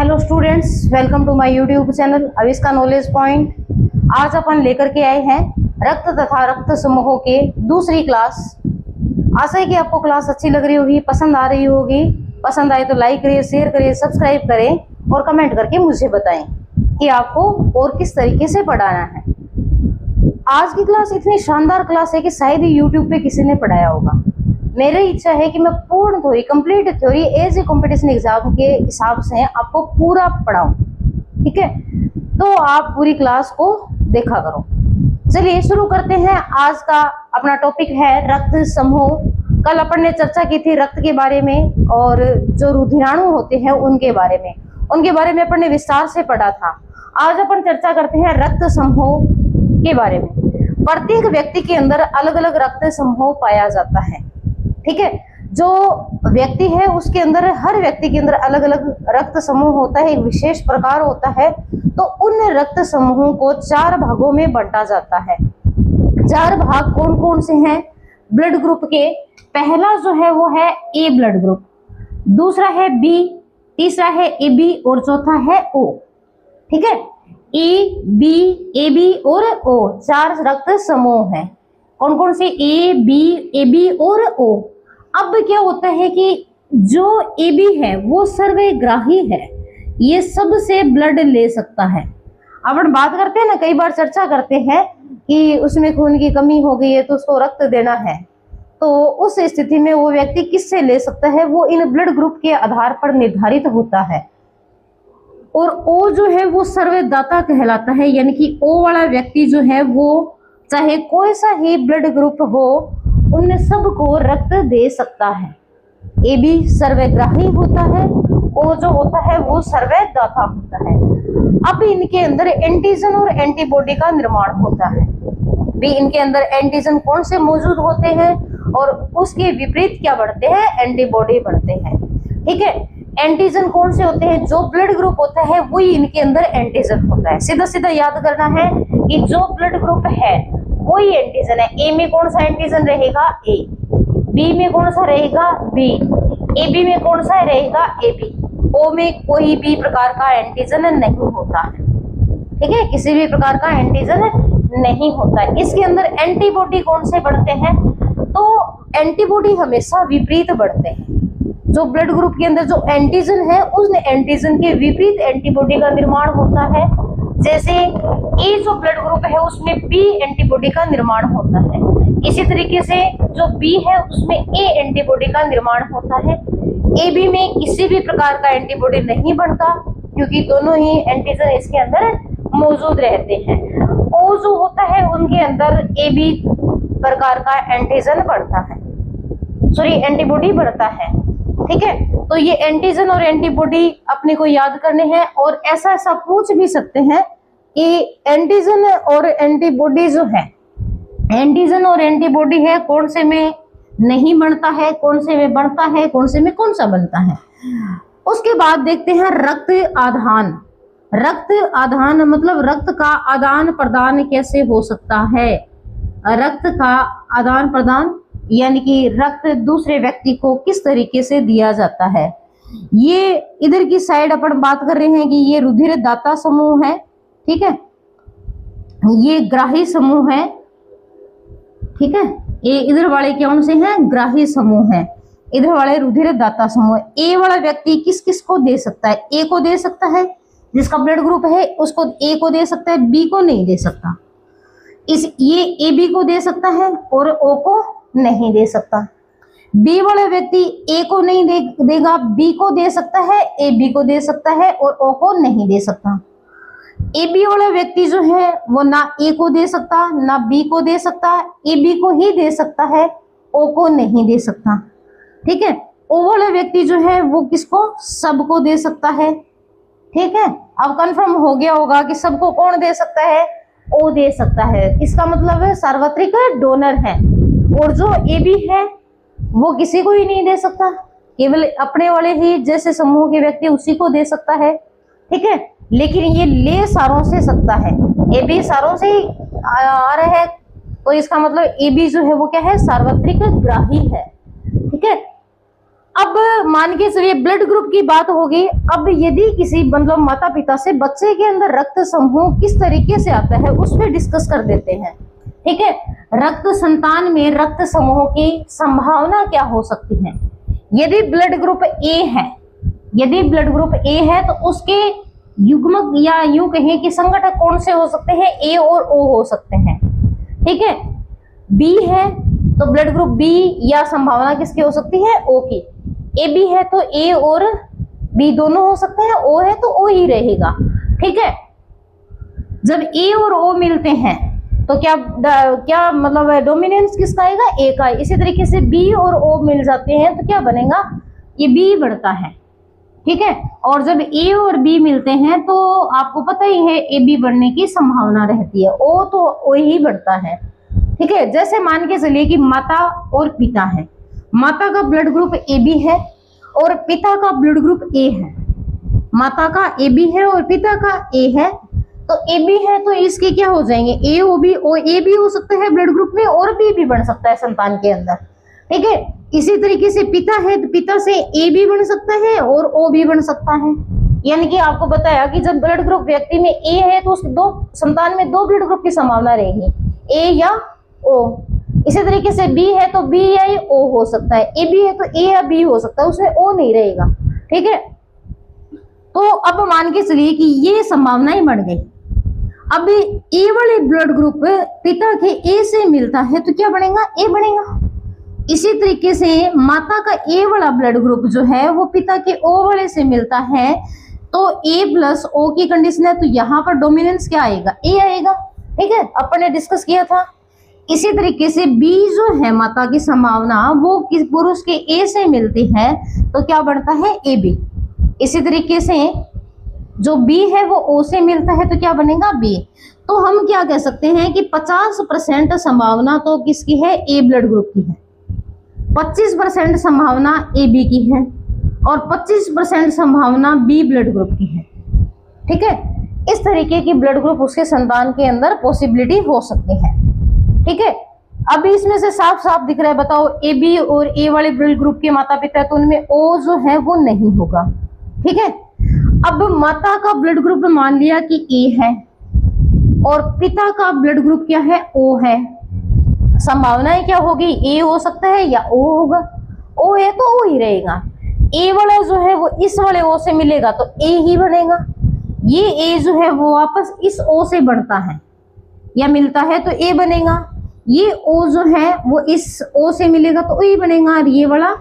Hello students, welcome to my YouTube channel Avishka knowledge point. आज अपन लेकर के आए हैं रक्त तथा रक्त समूहों के दूसरी क्लास। आशा है कि आपको क्लास अच्छी लग रही होगी, पसंद आ रही होगी। पसंद आए तो लाइक करिए, शेयर करिए, सब्सक्राइब करें और कमेंट करके मुझे बताएं कि आपको और किस तरीके से पढ़ाना है। आज की क्लास इतनी शानदार क्लास है कि शायद ही यूट्यूब पे किसी ने पढ़ाया होगा। मेरी इच्छा है कि मैं पूर्ण theory, complete theory as a competition exam के हिसाब से आपको पूरा पढ़ाऊं। ठीक है, तो आप पूरी क्लास को देखा करो। चलिए शुरू करते हैं। आज का अपना टॉपिक है रक्त समूह। कल अपन ने चर्चा की थी रक्त के बारे में और जो रुधिराणु होते हैं उनके बारे में अपन ने विस्तार से पढ़ा था। आज अपन चर्चा करते हैं रक्त समूह के बारे में। प्रत्येक व्यक्ति के अंदर अलग अलग रक्त समूह पाया जाता है। ठीक है, जो व्यक्ति है उसके अंदर, हर व्यक्ति के अंदर अलग अलग रक्त समूह होता है, एक विशेष प्रकार होता है। तो उन रक्त समूहों को 4 भागों में बांटा जाता है। 4 भाग कौन कौन से हैं ब्लड ग्रुप के? पहला जो है वो है ए ब्लड ग्रुप, दूसरा है बी, तीसरा है ए बी और चौथा है ओ। ठीक है, ए बी और ओ 4 रक्त समूह हैं। कौन कौन से? ए बी और ओ। अब क्या होता है कि जो ए बी है वो सर्वग्राही है, ये सबसे ब्लड ले सकता है। अपन बात करते हैं ना, कई बार चर्चा करते हैं कि उसमें खून की कमी हो गई है तो उसको रक्त देना है, तो उस स्थिति में वो व्यक्ति किससे ले सकता है? वो इन ब्लड ग्रुप के आधार पर निर्धारित होता है। और ओ जो है वो सर्वदाता कहलाता है, यानी कि ओ वाला व्यक्ति जो है वो चाहे कोई सा ही ब्लड ग्रुप हो उन सबको रक्त दे सकता है। ए बी सर्वग्राही होता है, ओ जो होता है वो सर्वदाता होता है। अब इनके अंदर एंटीजन और एंटीबॉडी का निर्माण होता है। भी इनके अंदर एंटीजन कौन से मौजूद होते हैं और उसके विपरीत क्या बढ़ते हैं? एंटीबॉडी बढ़ते हैं। ठीक है, एंटीजन कौन से होते हैं? जो ब्लड ग्रुप होता है वही इनके अंदर एंटीजन होता है। सीधा सीधा याद करना है कि जो ब्लड ग्रुप है वही एंटीजन है। ए में कौन सा एंटीजन रहेगा? ए। बी में कौन सा रहेगा? बी। ए बी में कौन सा रहेगा? A B. ओ में कोई भी प्रकार का एंटीजन नहीं होता है। ठीक है, किसी भी प्रकार का एंटीजन नहीं होता है। इसके अंदर एंटीबॉडी कौन से बढ़ते हैं? तो एंटीबॉडी हमेशा विपरीत बढ़ते हैं। जो ब्लड ग्रुप के अंदर जो एंटीजन है उस एंटीजन के विपरीत एंटीबॉडी का निर्माण होता है। जैसे ए जो ब्लड ग्रुप है उसमें बी एंटीबॉडी का निर्माण होता है, इसी तरीके से जो बी है उसमें ए एंटीबॉडी का निर्माण होता है। ए बी में किसी भी प्रकार का एंटीबॉडी नहीं बनता क्योंकि दोनों ही एंटीजन इसके अंदर मौजूद रहते हैं। ओ जो होता है उनके अंदर ए बी प्रकार का एंटीजन बढ़ता है, सॉरी एंटीबॉडी बढ़ता है। ठीक है, तो ये एंटीजन और एंटीबॉडी अपने को याद करने हैं। और ऐसा पूछ भी सकते हैं कि एंटीजन और एंटीबॉडी जो है, एंटीजन और एंटीबॉडी है कौन से में नहीं बनता है, कौन से में बढ़ता है, कौन से में कौन सा बनता है। उसके बाद देखते हैं रक्त आदान। रक्त आदान मतलब रक्त का आदान प्रदान कैसे हो सकता है? रक्त का आदान प्रदान यानी कि रक्त दूसरे व्यक्ति को किस तरीके से दिया जाता है। ये इधर की साइड अपन बात कर रहे हैं कि ये रुधिर दाता समूह है। ठीक है, ये ग्राही समूह है। ठीक है, ये इधर वाले कौन से हैं? ग्राही समूह है। इधर वाले रुधिर दाता समूह। ए वाला व्यक्ति किस किस को दे सकता है? ए को दे सकता है, जिसका ब्लड ग्रुप है उसको ए को दे सकता है, बी को नहीं दे सकता। ये ए बी को दे सकता है और ओ को नहीं दे सकता। बी वाला व्यक्ति ए को नहीं देगा, बी को दे सकता है, ए बी को दे सकता है और ओ को नहीं दे सकता। ए बी वाला व्यक्ति जो है वो ना ए को दे सकता ना बी को दे सकता, ए बी को ही दे सकता है, ओ को नहीं दे सकता। ठीक है, ओ वाला व्यक्ति जो है वो किसको? सबको दे सकता है। ठीक है, अब कंफर्म हो गया होगा कि सबको कौन दे सकता है? ओ दे सकता है। इसका मतलब है सार्वत्रिक डोनर है। और जो ए बी है वो किसी को ही नहीं दे सकता, केवल अपने वाले ही जैसे समूह के व्यक्ति उसी को दे सकता है। ठीक है, लेकिन ये ले सारों से सकता है। ए बी सारों से ही आ रहे हैं, तो इसका मतलब ए बी जो है वो क्या है? सार्वत्रिक ग्राही है। ठीक है, अब मान के चलिए ब्लड ग्रुप की बात होगी। अब यदि किसी मतलब माता पिता से बच्चे के अंदर रक्त समूह किस तरीके से आता है उस पर डिस्कस कर देते हैं। ठीक है, रक्त संतान में रक्त समूह की संभावना क्या हो सकती है। यदि ब्लड ग्रुप ए है, यदि ब्लड ग्रुप ए है तो उसके युग्मक या यूं कहें कि संगठक कौन से हो सकते हैं, ए और ओ हो सकते हैं। ठीक है, बी है तो ब्लड ग्रुप बी या संभावना किसकी हो सकती है, ओ की। ए बी है तो ए और बी दोनों हो सकते हैं, ओ है तो ओ ही रहेगा। ठीक है, जब ए और ओ मिलते हैं तो क्या मतलब डोमिनेंस किसका आएगा, ए का। इसी तरीके से बी और ओ मिल जाते हैं तो क्या बनेगा, ये बी बढ़ता है। ठीक है, और जब ए और बी मिलते हैं तो आपको पता ही है ए बी बढ़ने की संभावना रहती है, ओ तो ओ ही बढ़ता है। ठीक है, जैसे मान के चलिए कि माता और पिता है, माता का ब्लड ग्रुप ए बी है और पिता का ब्लड ग्रुप ए है। माता का ए बी है और पिता का ए है, तो ए बी है तो इसके क्या हो जाएंगे, ए ओ बी, ओ ए भी हो सकता है ब्लड ग्रुप में और बी भी बन सकता है संतान के अंदर। ठीक है, इसी तरीके से पिता है तो पिता से ए भी बन सकता है और ओ भी बन सकता है। यानी कि आपको बताया कि जब ब्लड ग्रुप व्यक्ति में ए है तो उसके दो संतान में दो ब्लड ग्रुप की संभावना रहेगी, ए या ओ। इसी तरीके से बी है तो बी या ओ हो सकता है, ए बी है तो ए या बी हो सकता है, उसमें ओ नहीं रहेगा। ठीक है, तो अब मान के चलिए कि ये संभावनाएं बढ़ गई। अब ए वाले ब्लड ग्रुप पिता के ए से मिलता है तो क्या बनेगा, ए बनेगा। इसी तरीके से माता का ए वाला ब्लड ग्रुप जो है वो पिता के ओ वाले से मिलता है तो ए प्लस ओ की कंडीशन है, तो यहाँ पर डोमिनेंस क्या आएगा, ए आएगा। ठीक है, अपन ने डिस्कस किया था। इसी तरीके से बी जो है माता की संभावना वो किस पुरुष के ए से मिलती है तो क्या बढ़ता है, ए बी। इसी तरीके से जो बी है वो ओ से मिलता है तो क्या बनेगा, बी। तो हम क्या कह सकते हैं कि 50% संभावना तो किसकी है, ए ब्लड ग्रुप की है, 25% संभावना ए बी की है और 25% संभावना बी ब्लड ग्रुप की है। ठीक है, इस तरीके की ब्लड ग्रुप उसके संतान के अंदर पॉसिबिलिटी हो सकती है। ठीक है, अभी इसमें से साफ साफ दिख रहा है, बताओ ए बी और ए वाले ब्लड ग्रुप के माता पिता है तो उनमें ओ जो है वो नहीं होगा। ठीक है, अब माता का ब्लड ग्रुप मान लिया कि ए है और पिता का ब्लड ग्रुप क्या है, ओ है। संभावनाएं क्या होगी, ए हो सकता है या ओ होगा, ओ है तो ओ ही रहेगा। ए वाला जो है वो इस वाले ओ से मिलेगा तो ए ही बनेगा, ये ए जो है वो वापस इस ओ से बढ़ता है या मिलता है तो ए बनेगा, ये ओ जो है वो इस ओ से मिलेगा तो ओ ही बनेगा, और ये वाला।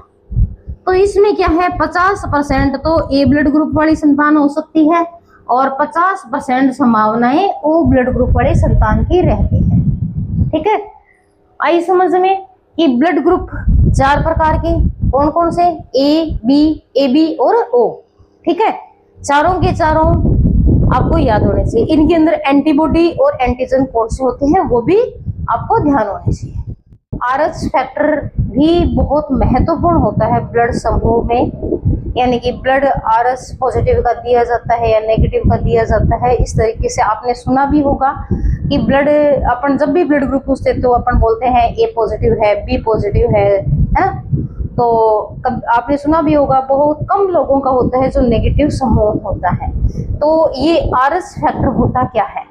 तो इसमें क्या है, 50% तो ए ब्लड ग्रुप वाली संतान हो सकती है और 50% संभावनाएं ओ ब्लड ग्रुप वाले संतान की रहती है। ठीक है, आई समझ में कि ब्लड ग्रुप 4 प्रकार के कौन कौन से, ए बी और ओ। ठीक है, चारों के चारों आपको याद होने चाहिए। इनके अंदर एंटीबॉडी और एंटीजन कौन से होते हैं वो भी आपको ध्यान होने चाहिए। आरएच फैक्टर भी बहुत महत्वपूर्ण होता है ब्लड समूह में, यानी कि ब्लड आरएच पॉजिटिव का दिया जाता है या नेगेटिव का दिया जाता है। इस तरीके से आपने सुना भी होगा कि ब्लड अपन जब भी ब्लड ग्रुप पूछते तो अपन बोलते हैं ए पॉजिटिव है, बी पॉजिटिव है ना। तो कब आपने सुना भी होगा, बहुत कम लोगों का होता है जो नेगेटिव समूह होता है। तो ये आरएच फैक्टर होता क्या है।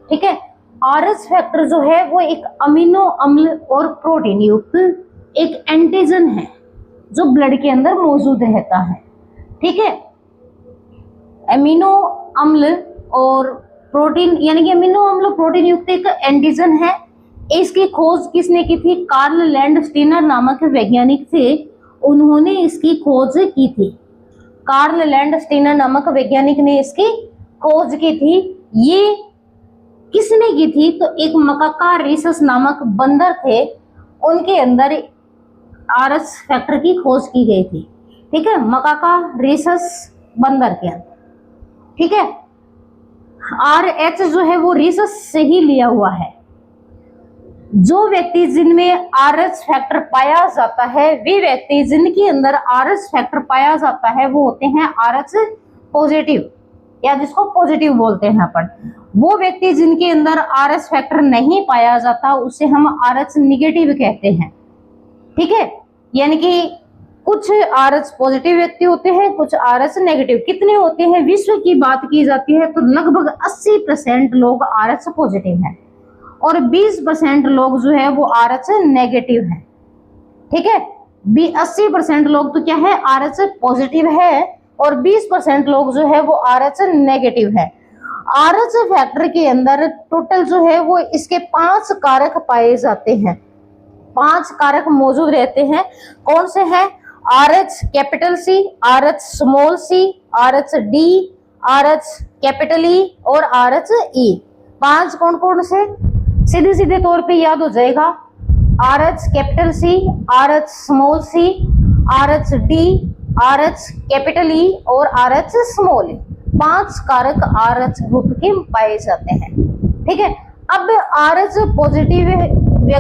ठीक है, आरएच फैक्टर जो है वो एक अमीनो अम्ल और प्रोटीन युक्त एक एंटीजन है जो ब्लड के अंदर मौजूद रहता है। ठीक है, अमीनो अम्ल और प्रोटीन यानी कि अमीनो अम्ल प्रोटीन युक्त एक एंटीजन है। इसकी खोज किसने की थी, कार्ल लैंडस्टीनर नामक वैज्ञानिक थे, उन्होंने इसकी खोज की थी। कार्ल लैंडस्टीनर नामक वैज्ञानिक ने इसकी खोज की थी। ये किसने की थी, तो एक मकाका रीसस नामक बंदर थे, उनके अंदर आरएच फैक्टर की खोज की गई थी। ठीक है, मकाका रीसस बंदर के अंदर। ठीक है, आरएच जो है वो रीसस से ही लिया हुआ है। जो व्यक्ति जिनमें आरएच फैक्टर पाया जाता है, वे व्यक्ति जिनके अंदर आरएच फैक्टर पाया जाता है वो होते हैं आरएच पॉजिटिव या जिसको पॉजिटिव बोलते हैं अपन। वो व्यक्ति जिनके अंदर आरएच फैक्टर नहीं पाया जाता उसे हम आरएच निगेटिव कहते हैं। ठीक है, यानी कि कुछ RH पॉजिटिव व्यक्ति होते हैं, कुछ RH नेगेटिव। कितने होते हैं? विश्व की बात की जाती है तो लगभग 80% लोग RH पॉजिटिव हैं और 20% लोग जो है वो RH नेगेटिव है। ठीक है, 80% लोग तो क्या है, RH पॉजिटिव है और 20% लोग जो है वो RH नेगेटिव है। RH फैक्टर के अंदर टोटल जो है वो इसके 5 कारक पाए जाते हैं, 5 कारक मौजूद रहते हैं। कौन से हैं? RH capital C, RH small c, RH D, RH capital E और RH E। 5 कौन कौन से? सीधे सीधे तौर पे याद हो जाएगा। RH capital C, RH small c, RH D, RH capital E और RH स्मॉल e। 5 कारक RH ग्रुप के पाए जाते हैं। ठीक है, अब RH पॉजिटिव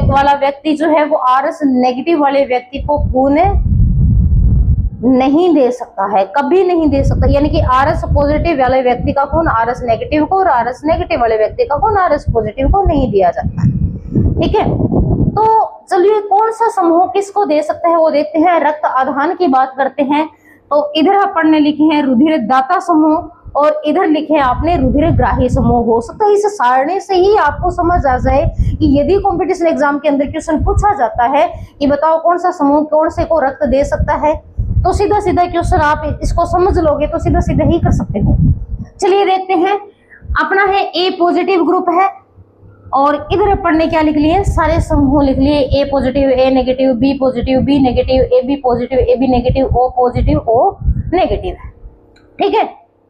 वाला व्यक्ति जो है वो RH नेगेटिव वाले व्यक्ति को खून नहीं दे सकता है, कभी नहीं दे सकता। यानी कि RH पॉजिटिव वाले व्यक्ति का खून RH नेगेटिव को और RH नेगेटिव वाले व्यक्ति का खून RH पॉजिटिव को नहीं दिया जाता। ठीक है, तो चलिए कौन सा समूह किसको दे सकता है वो देखते हैं। रक्त आधान की बात करते हैं तो इधर अपन ने लिखे हैं रुधिर दाता समूह और इधर लिखे आपने रुधिर ग्राही समूह। हो सकता है इस सारणी से ही आपको समझ आ जाए कि यदि कंपटीशन एग्जाम के अंदर क्वेश्चन पूछा जाता है कि बताओ कौन सा समूह कौन से को रक्त दे सकता है, तो सीधा सीधा क्वेश्चन आप इसको समझ लोगे तो सीधा सीधा ही कर सकते हो। चलिए देखते हैं, अपना है ए पॉजिटिव ग्रुप है और इधर अपन ने क्या लिख लिए, सारे समूह लिख लिए। A positive, A negative, B positive, B negative, A B positive, A B negative, O positive, O negative. ठीक है,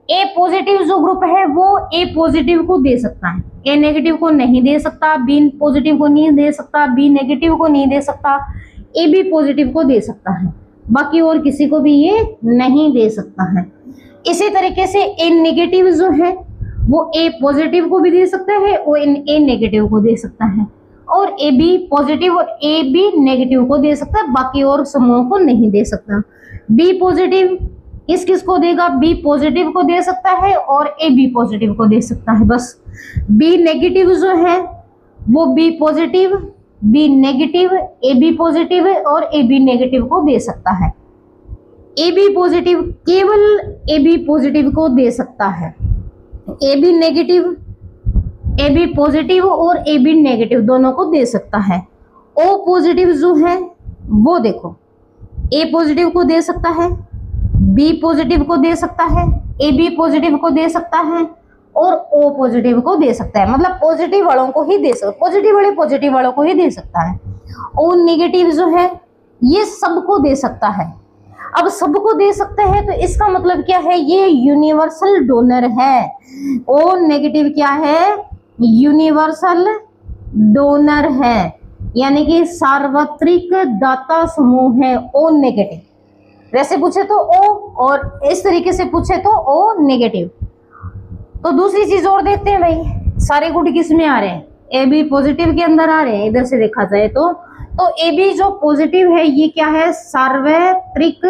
ए पॉजिटिव जो ग्रुप है वो ए पॉजिटिव को दे सकता है, ए नेगेटिव को नहीं दे सकता, बी पॉजिटिव को नहीं दे सकता, बी नेगेटिव को नहीं दे सकता, ए बी पॉजिटिव को दे सकता है, बाकी और किसी को भी ये नहीं दे सकता है। इसी तरीके से ए नेगेटिव जो है वो ए पॉजिटिव को भी दे सकता है और ए नेगेटिव को दे सकता है, और ए बी पॉजिटिव और ए बी नेगेटिव को दे सकता है, बाकी और समूह को नहीं दे सकता। बी पॉजिटिव किस किस को देगा? बी पॉजिटिव को दे सकता है और ए बी पॉजिटिव को दे सकता है बस। बी नेगेटिव जो है वो B positive, B negative, A B positive और ए बी नेगेटिव को दे सकता है। ए बी पॉजिटिव केवल ए बी पॉजिटिव को दे सकता है, A B negative, A B positive और ए बी नेगेटिव दोनों को दे सकता है। ओ पॉजिटिव जो है वो देखो ए पॉजिटिव को दे सकता है, बी पॉजिटिव को दे सकता है, ए बी पॉजिटिव को दे सकता है और ओ पॉजिटिव को दे सकता है। मतलब पॉजिटिव वालों को ही दे सकता, पॉजिटिव वाले पॉजिटिव वालों को ही दे सकता है। ओ नेगेटिव जो है ये सबको दे सकता है। अब सबको दे सकता है तो इसका मतलब क्या है? ये यूनिवर्सल डोनर है। ओ नेगेटिव क्या है? यूनिवर्सल डोनर है, यानी कि सार्वत्रिक दाता समूह है ओ नेगेटिव। वैसे पूछे तो ओ और इस तरीके से पूछे तो ओ नेगेटिव। तो दूसरी चीज और देखते हैं भाई, सारे गुण किस में आ रहे हैं? ए बी पॉजिटिव के अंदर आ रहे हैं। इधर से देखा जाए तो ए बी जो पॉजिटिव है ये क्या है? सार्वत्रिक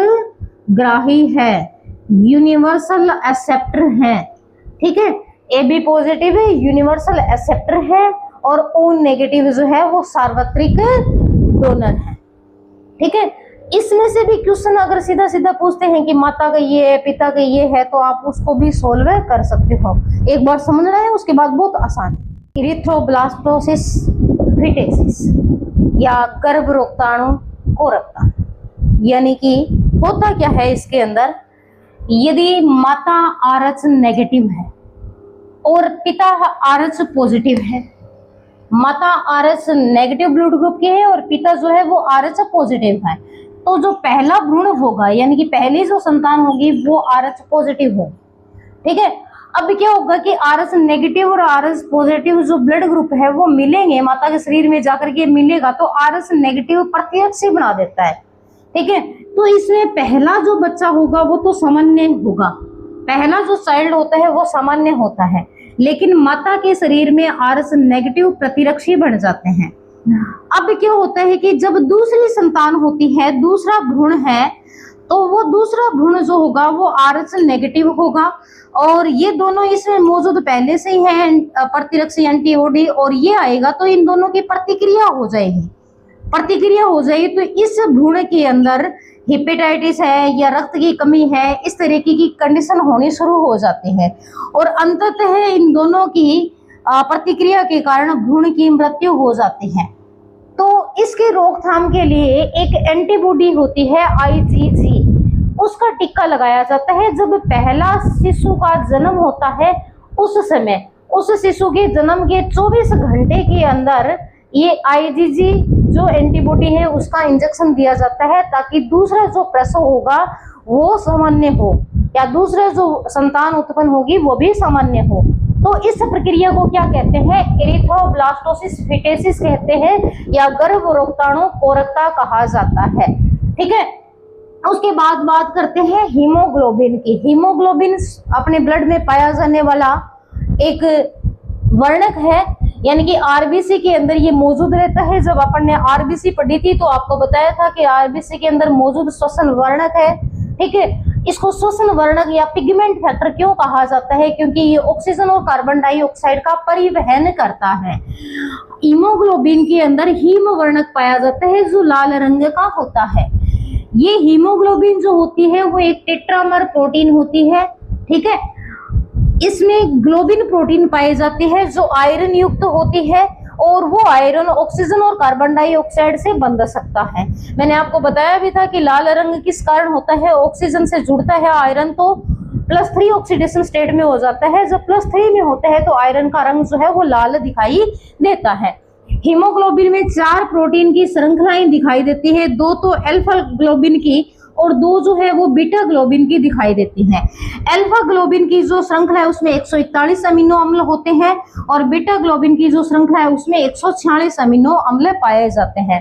ग्राही है, यूनिवर्सल एक्सेप्टर है। ठीक है, ए बी पॉजिटिव है, यूनिवर्सल एक्सेप्टर है और ओ नेगेटिव जो है वो सार्वत्रिक डोनर है। ठीक है, इसमें से भी क्वेश्चन अगर सीधा सीधा पूछते हैं कि माता का ये है, पिता का ये है, तो आप उसको भी सोल्व कर सकते हो। एक बार समझना है, उसके बाद बहुत आसान है। इरिथ्रोब्लास्टोसिस फिटेसिस या गर्भ रोगताणु कोरकता, यानी कि होता क्या है इसके अंदर, यदि माता RH नेगेटिव है और पिता RH पॉजिटिव है, माता RH नेगेटिव ब्लड ग्रुप की है और पिता जो है वो RH पॉजिटिव है, तो जो पहला भ्रूण होगा यानी कि पहली जो संतान होगी वो RH पॉजिटिव हो। ठीक है, अब क्या होगा कि RH नेगेटिव और RH पॉजिटिव जो ब्लड ग्रुप है वो मिलेंगे, माता के शरीर में जाकर के मिलेगा तो RH नेगेटिव प्रत्यक्ष बना देता है। ठीक है, तो इसमें पहला जो बच्चा होगा वो तो सामान्य होगा, पहला जो चाइल्ड होता है वो सामान्य होता है, लेकिन माता के शरीर में RH नेगेटिव प्रतिरक्षी बन जाते हैं। अब क्या होता है कि जब दूसरी संतान होती है, दूसरा भ्रूण है, तो वो दूसरा भ्रूण जो होगा वो RH नेगेटिव होगा और ये दोनों इसमें मौजूद पहले से ही है प्रतिरक्षी एंटीबॉडी, और ये आएगा तो इन दोनों की प्रतिक्रिया हो जाएगी। प्रतिक्रिया हो जाए तो इस भ्रूण के अंदर हेपेटाइटिस है या रक्त की कमी है, इस तरीके की कंडीशन होनी शुरू हो जाती है और अंततः इन दोनों की प्रतिक्रिया के कारण भ्रूण की मृत्यु हो जाती है। तो इसके रोकथाम के लिए एक एंटीबॉडी होती है IgG, उसका टीका लगाया जाता है जब पहला शिशु का जन्म होता है। उस समय उस शिशु के जन्म के 24 घंटे के अंदर ये IgG जो एंटीबॉडी है उसका इंजेक्शन दिया जाता है, ताकि दूसरा जो प्रसव होगा वो सामान्य हो या दूसरा जो संतान उत्पन्न होगी वो भी सामान्य हो। तो इस प्रक्रिया को क्या कहते हैं? एरिथ्रोब्लास्टोसिस फिटेसिस कहते हैं या गर्भ रोगाणु कोरकता कहा जाता है। ठीक है, उसके बाद बात करते हैं हीमोग्लोबिन की। हीमोग्लोबिन अपने ब्लड में पाया जाने वाला एक वर्णक है, यानी कि आरबीसी के अंदर ये मौजूद रहता है। जब अपन ने आरबीसी पढ़ी थी तो आपको बताया था कि आरबीसी के अंदर मौजूद श्वसन वर्णक है। ठीक है, इसको श्वसन वर्णक या पिगमेंट फैक्टर क्यों कहा जाता है? क्योंकि ये ऑक्सीजन और कार्बन डाइऑक्साइड का परिवहन करता है। हीमोग्लोबिन के अंदर हीम वर्णक पाया जाता है जो लाल रंग का होता है। ये हीमोग्लोबिन जो होती है वो एक टेट्रामर प्रोटीन होती है। ठीक है, इसमें ग्लोबिन प्रोटीन पाए जाते हैं जो आयरन युक्त होती है और वो आयरन ऑक्सीजन और कार्बन डाइऑक्साइड से बंध सकता है। मैंने आपको बताया भी था कि लाल रंग किस कारण होता है? ऑक्सीजन से जुड़ता है आयरन तो +3 ऑक्सीडेशन स्टेट में हो जाता है। जब +3 में होता है तो आयरन का रंग जो है वो लाल दिखाई देता है। हीमोग्लोबिन में 4 प्रोटीन की श्रृंखलाएं दिखाई देती है, 2 तो अल्फा ग्लोबिन की और 2 जो है वो बीटा ग्लोबिन की दिखाई देती हैं। अल्फा ग्लोबिन की जो श्रृंखला है उसमें 141 अमीनो अम्ल होते हैं और बीटा ग्लोबिन की जो श्रृंखला है उसमें 146 अमीनो अम्ल पाए जाते हैं।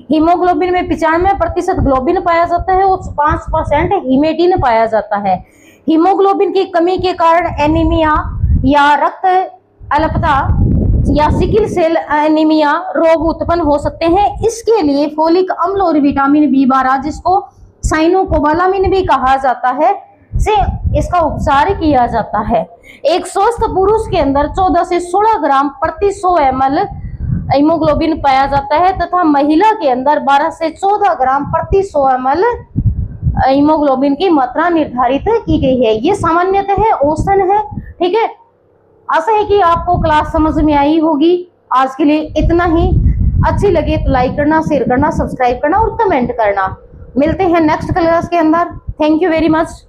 हीमोग्लोबिन में 95% ग्लोबिन पाया जाता है और 5% हीमेटिन पाया जाता है। हीमोग्लोबिन की कमी के कारण एनीमिया या रक्त अल्पता या सिकिल सेल एनीमिया रोग उत्पन्न हो सकते हैं। इसके लिए फोलिक अम्ल और विटामिन B12 जिसको साइनोकोबालामिन भी कहा जाता है से इसका उपचार किया जाता है। एक स्वस्थ पुरुष के अंदर 14 से 16 ग्राम प्रति 100 ml हीमोग्लोबिन पाया जाता है तथा महिला के अंदर 12 से 14 ग्राम प्रति 100 ml हीमोग्लोबिन की मात्रा निर्धारित की गई है। ये सामान्यतः औसतन है। ठीक है, आशा है कि आपको क्लास समझ में आई होगी। आज के लिए इतना ही। अच्छी लगे तो लाइक करना, शेयर करना, सब्सक्राइब करना और कमेंट करना। मिलते हैं नेक्स्ट क्लास के अंदर। Thank you very much.